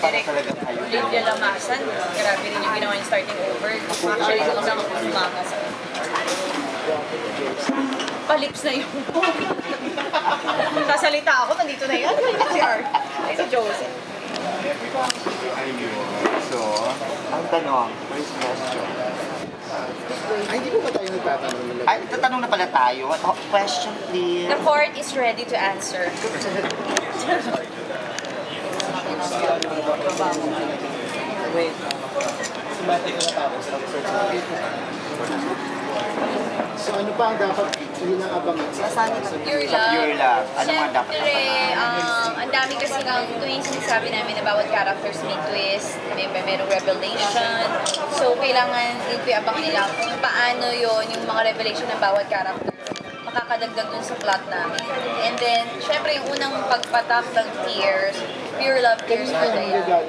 Direct Olivia Lamasan, grabe rin yung ginawa niya starting over. Actually, doon lang ako sumama sa palips na yun. Sasalita ako, nandito na yan. Si Art. Ay, si Joseph. So, ang tanong, first question. Ay, hindi po ba tayo nagtatanong? Ay, tatanong na pala tayo. Question, please. The court is ready to answer. Wait. So, ano pa ang dapat hindi nang abangan sa Your love. Your love. Ano nga dapat Siyempre, ang dami kasi ng tuwing sinasabi namin na bawat characters may twist, merong revelation. So, kailangan yung abangan nila kung paano yon yung mga revelation ng bawat character makakadagdag dun sa plot namin. And then, syempre, yung unang pagpatap ng tears, pure love tears for the young.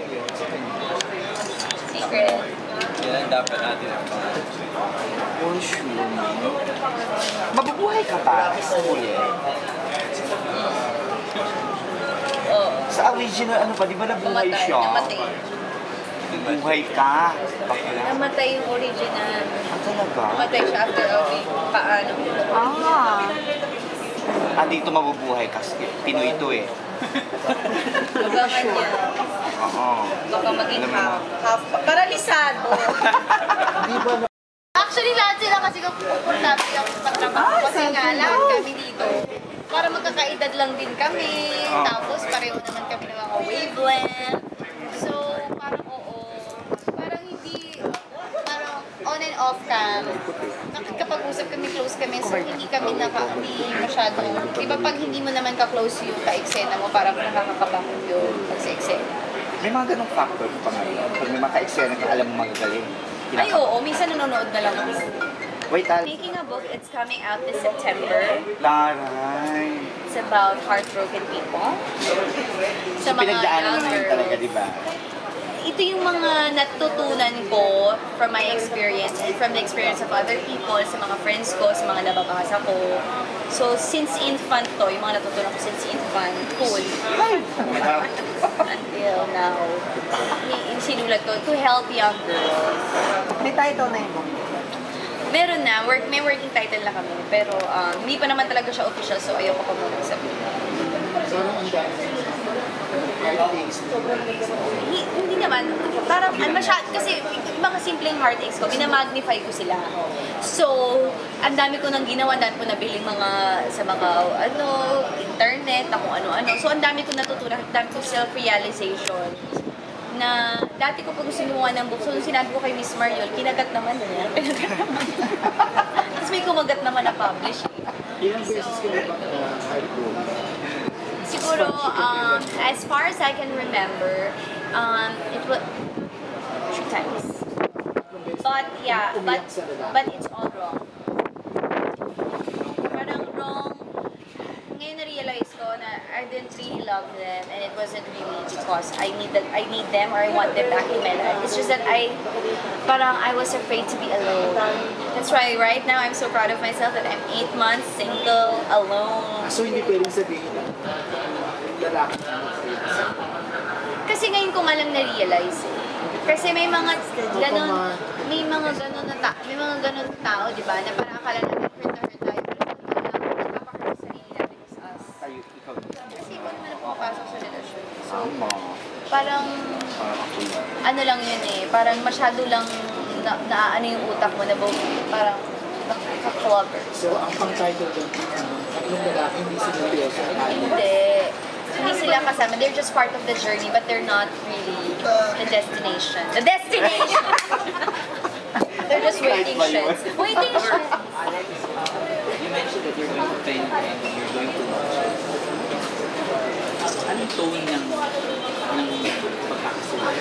Secret. Yan ang dapat natin ang pangalan. Oh, sure. Mabubuhay ka ba sa huli? Oo. Sa original, ano pa, di ba nabuhay Namatay. siya? Namatay. Buhay ka. Bakla. Namatay yung original. Ah, talaga? Namatay siya after a week. Paano? Dito mabubuhay kasi Pinoy ito eh. Abangan niya. Oo. Baka maging half. Paralisado. Di ba na... Actually, lahat sila kasi komportable lang sa pagtrabaho. Kasi nga, lahat kami dito. Para magkakaedad lang din kami. Tapos, pareho naman kami ng mga wavelength. So, parang oo. Parang hindi, parang on and off cam. Nakikapag-usap kami, close kami. So, hindi kami masyadong... Diba pag hindi mo naman ka-close yung ka-eksena mo, parang nakakakabangon yung pag sa eksena. May mga ganong factor pa ngayon. Pag may mga ka-eksena ka, alam mo magagaling. Ay, oo. Minsan nanonood na lang ako. Wait, Making a book, it's coming out this September. Taray. It's about heartbroken people. So, pinagdaanan mo yun talaga, di ba? Ito yung mga natutunan ko from my experience and from the experience of other people, sa mga friends ko, sa mga nababasa ko. So, since infant to, yung mga natutunan ko since infant, cool. Until now. Sinulat ko, to help young girls. May title na yun. Meron na, may working title na kami, pero hindi pa naman talaga siya official, so ayoko pa muna sabihin. Parang ang dami. Heartaches. Hindi naman, parang kasi yung mga simpleng heartaches ko, minamagnify ko sila. So, ang dami ko nang ginawa, ang dami ko nabiling sa mga internet, na kung ano-ano. So, ang dami ko natutunan, ang dami ko self-realization na dati ko pag sinuha ng book, so sinabi ko kay Miss Mariol, kinagat naman niya. Tapos may kumagat naman na publish. Ilang beses ka na heartbroken? Siguro, as far as I can remember, it was 3 times. But yeah, but it's all wrong. Parang wrong. Ngayon na-realize ko na I didn't really love them, and it wasn't really because I need them or I want them back in my life. It's just that I was afraid to be alone. That's why right now I'm so proud of myself that I'm 8 months single, alone. So, hindi pwedeng sabihin na lalaki na Kasi ngayon ko nga lang na-realize eh. Kasi may mga ganon tao, di ba? Na parang akala natin hurt na hurt tayo. Pero nagpapahurt sa sarili natin is us. Kasi ikaw naman na pumapasok sa relasyon. So, parang, ano lang yun eh. Parang masyado lang naaano yung utak mo na parang naka-clover. So, ang pang-title doon, tatlong lalaki hindi sinuliyoso. Hindi sila kasama. They're just part of the journey, but they're not really the destination. The destination! They're just waiting sheds. Waiting sheds. You mentioned that you're going to paint and you're going to watch it. Anong tone ng pagkakasunod?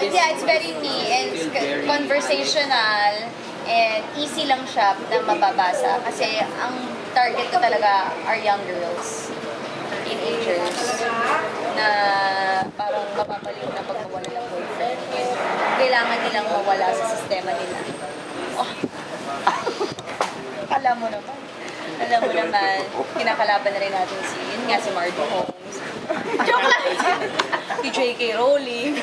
Yeah, it's very me and conversational and easy lang siya na mababasa kasi ang target ko talaga are young girls, teenagers na parang mapapaliw na pag mawala ng boyfriend. Kailangan nilang mawala sa sistema nila. Oh. Alam mo naman, kinakalaban na rin natin si Margo Holmes. Joke lang! J.K. Rowling.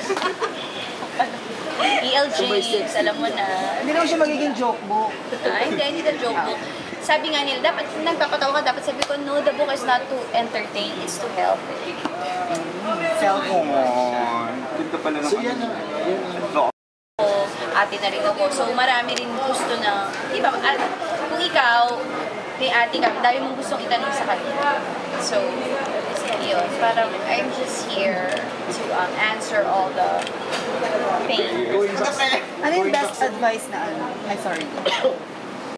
E.L. James, alam mo na. Hindi naman siya magiging joke book. Hindi na joke book. Sabi nga nila, dapat nagpapatawa ka, dapat sabi ko, no, the book is not to entertain, it's to help. Cellphone. Ganda pala ng So yan na. Ate na rin ako. So marami rin gusto na, di ba, kung ikaw, may ate ka, dami mong gustong itanong sa kanya. So, yun, parang I'm just here to answer all the pain. Going back, Ano yung best advice na ano? Ay, sorry.